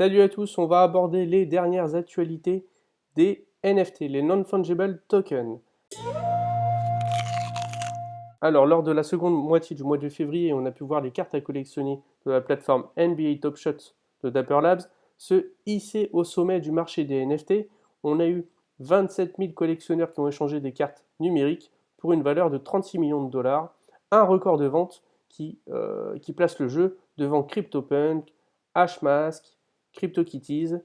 Salut à tous, on va aborder les dernières actualités des NFT, les Non-Fungible Tokens. Alors, lors de la seconde moitié du mois de février, on a pu voir les cartes à collectionner de la plateforme NBA Top Shot de Dapper Labs se hisser au sommet du marché des NFT. On a eu 27 000 collectionneurs qui ont échangé des cartes numériques pour une valeur de 36 millions de dollars, un record de vente qui place le jeu devant CryptoPunk, Hashmask, CryptoKitties,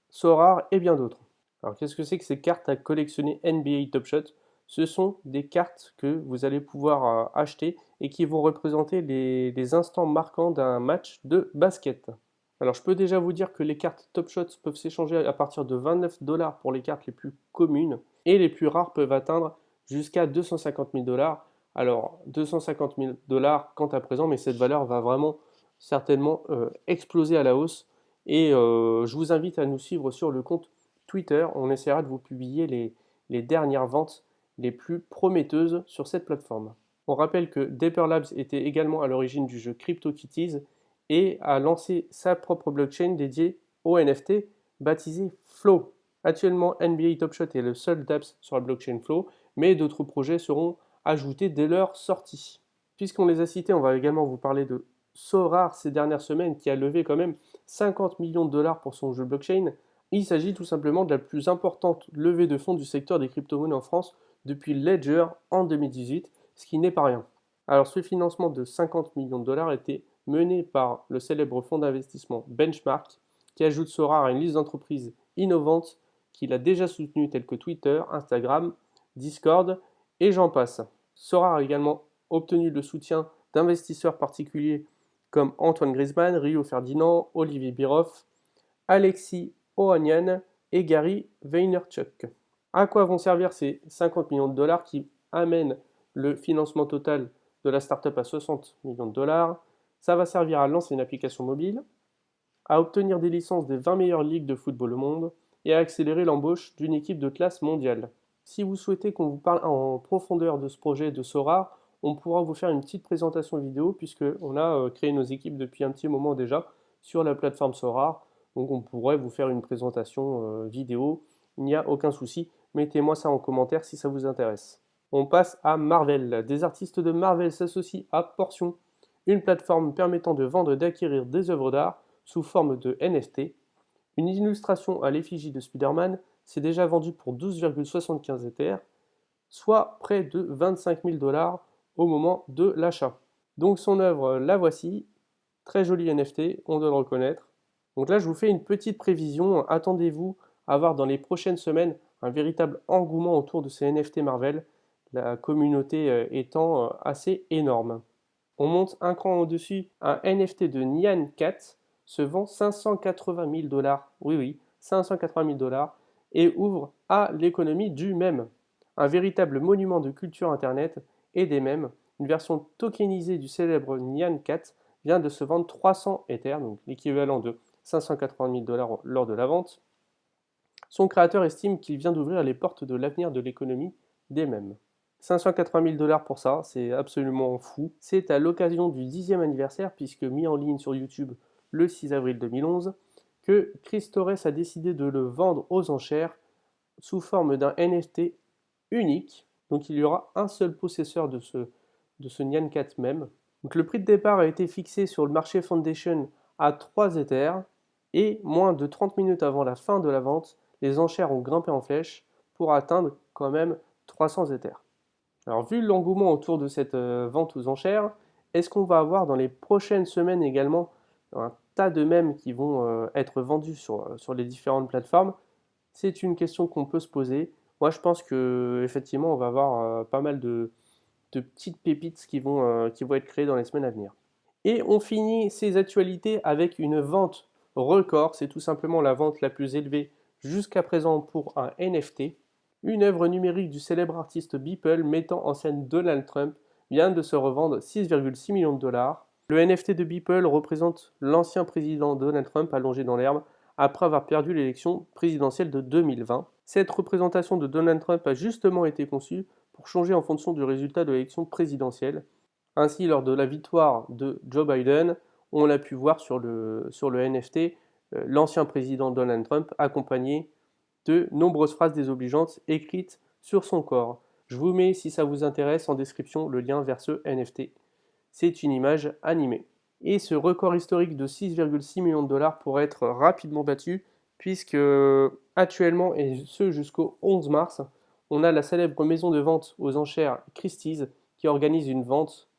Sorare et bien d'autres. Alors, qu'est-ce que c'est que ces cartes à collectionner NBA Top Shot? Ce sont des cartes que vous allez pouvoir acheter et qui vont représenter les instants marquants d'un match de basket. Alors je peux déjà vous dire que les cartes Top Shots peuvent s'échanger à partir de 29 dollars pour les cartes les plus communes et les plus rares peuvent atteindre jusqu'à 250 000 dollars. Alors 250 000 dollars quant à présent, mais cette valeur va vraiment certainement exploser à la hausse et je vous invite à nous suivre sur le compte Twitter. On essaiera de vous publier les dernières ventes les plus prometteuses sur cette plateforme. On rappelle que Dapper Labs était également à l'origine du jeu CryptoKitties et a lancé sa propre blockchain dédiée aux NFT baptisée Flow. Actuellement, NBA Top Shot est le seul DApps sur la blockchain Flow, mais d'autres projets seront ajoutés dès leur sortie. Puisqu'on les a cités, on va également vous parler de Sorare ces dernières semaines qui a levé quand même 50 millions de dollars pour son jeu blockchain. Il s'agit tout simplement de la plus importante levée de fonds du secteur des crypto-monnaies en France depuis Ledger en 2018, ce qui n'est pas rien. Alors ce financement de 50 millions de dollars était mené par le célèbre fonds d'investissement Benchmark, qui ajoute Sorare à une liste d'entreprises innovantes qu'il a déjà soutenues telles que Twitter, Instagram, Discord et j'en passe. Sorare a également obtenu le soutien d'investisseurs particuliers comme Antoine Griezmann, Rio Ferdinand, Olivier Biroff, Alexis Ohanian et Gary Vaynerchuk. À quoi vont servir ces 50 millions de dollars qui amènent le financement total de la startup à 60 millions de dollars? Ça va servir à lancer une application mobile, à obtenir des licences des 20 meilleures ligues de football au monde et à accélérer l'embauche d'une équipe de classe mondiale. Si vous souhaitez qu'on vous parle en profondeur de ce projet de Sora, on pourra vous faire une petite présentation vidéo puisqu'on a créé nos équipes depuis un petit moment déjà sur la plateforme Sora. Donc on pourrait vous faire une présentation vidéo, il n'y a aucun souci. Mettez-moi ça en commentaire si ça vous intéresse. On passe à Marvel. Des artistes de Marvel s'associent à Portion, une plateforme permettant de vendre et d'acquérir des œuvres d'art sous forme de NFT. Une illustration à l'effigie de Spider-Man s'est déjà vendue pour 12,75 Ethers, soit près de 25 000 dollars au moment de l'achat. Donc son œuvre, la voici. Très jolie NFT, on doit le reconnaître. Donc là, je vous fais une petite prévision. Attendez-vous à voir dans les prochaines semaines un véritable engouement autour de ces NFT Marvel, la communauté étant assez énorme. On monte un cran au-dessus, un NFT de Nyan Cat se vend 580 000 dollars. Oui, oui, 580 000 dollars et ouvre à l'économie du mème. Un véritable monument de culture internet et des mèmes. Une version tokenisée du célèbre Nyan Cat vient de se vendre 300 Ethers, donc l'équivalent de 580 000 dollars lors de la vente. Son créateur estime qu'il vient d'ouvrir les portes de l'avenir de l'économie des mèmes. 580 000 dollars pour ça, c'est absolument fou. C'est à l'occasion du 10e anniversaire, puisque mis en ligne sur YouTube le 6 avril 2011, que Chris Torres a décidé de le vendre aux enchères sous forme d'un NFT unique. Donc il y aura un seul possesseur de ce Nyan Cat même. Donc le prix de départ a été fixé sur le marché Foundation à 3 Ethers et moins de 30 minutes avant la fin de la vente, les enchères ont grimpé en flèche pour atteindre quand même 300 Ethers. Alors vu l'engouement autour de cette vente aux enchères, est-ce qu'on va avoir dans les prochaines semaines également un tas de mèmes qui vont être vendus sur les différentes plateformes? C'est une question qu'on peut se poser. Moi je pense que effectivement on va avoir pas mal de petites pépites qui vont être créées dans les semaines à venir. Et on finit ces actualités avec une vente record. C'est tout simplement la vente la plus élevée jusqu'à présent pour un NFT. Une œuvre numérique du célèbre artiste Beeple mettant en scène Donald Trump vient de se revendre 6,6 millions de dollars. Le NFT de Beeple représente l'ancien président Donald Trump allongé dans l'herbe après avoir perdu l'élection présidentielle de 2020. Cette représentation de Donald Trump a justement été conçue pour changer en fonction du résultat de l'élection présidentielle. Ainsi, lors de la victoire de Joe Biden, on l'a pu voir sur le NFT, l'ancien président Donald Trump, accompagné de nombreuses phrases désobligeantes écrites sur son corps. Je vous mets, si ça vous intéresse, en description le lien vers ce NFT. C'est une image animée. Et ce record historique de 6,6 millions de dollars pourrait être rapidement battu, puisque actuellement, et ce jusqu'au 11 mars, on a la célèbre maison de vente aux enchères Christie's qui organise une vente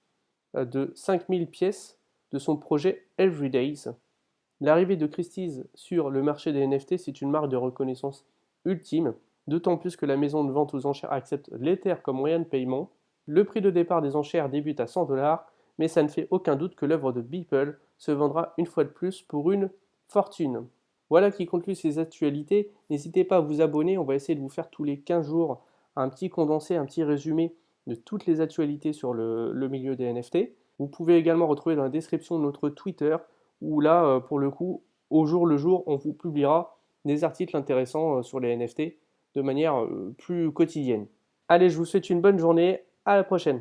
de 5000 pièces de son projet Everydays. L'arrivée de Christie's sur le marché des NFT, c'est une marque de reconnaissance ultime, d'autant plus que la maison de vente aux enchères accepte l'Ether comme moyen de paiement. Le prix de départ des enchères débute à 100 dollars, mais ça ne fait aucun doute que l'œuvre de Beeple se vendra une fois de plus pour une fortune. Voilà qui conclut ces actualités. N'hésitez pas à vous abonner, on va essayer de vous faire tous les 15 jours un petit condensé, un petit résumé de toutes les actualités sur le milieu des NFT. Vous pouvez également retrouver dans la description notre Twitter, où là, pour le coup, au jour le jour, on vous publiera des articles intéressants sur les NFT de manière plus quotidienne. Allez, je vous souhaite une bonne journée, à la prochaine.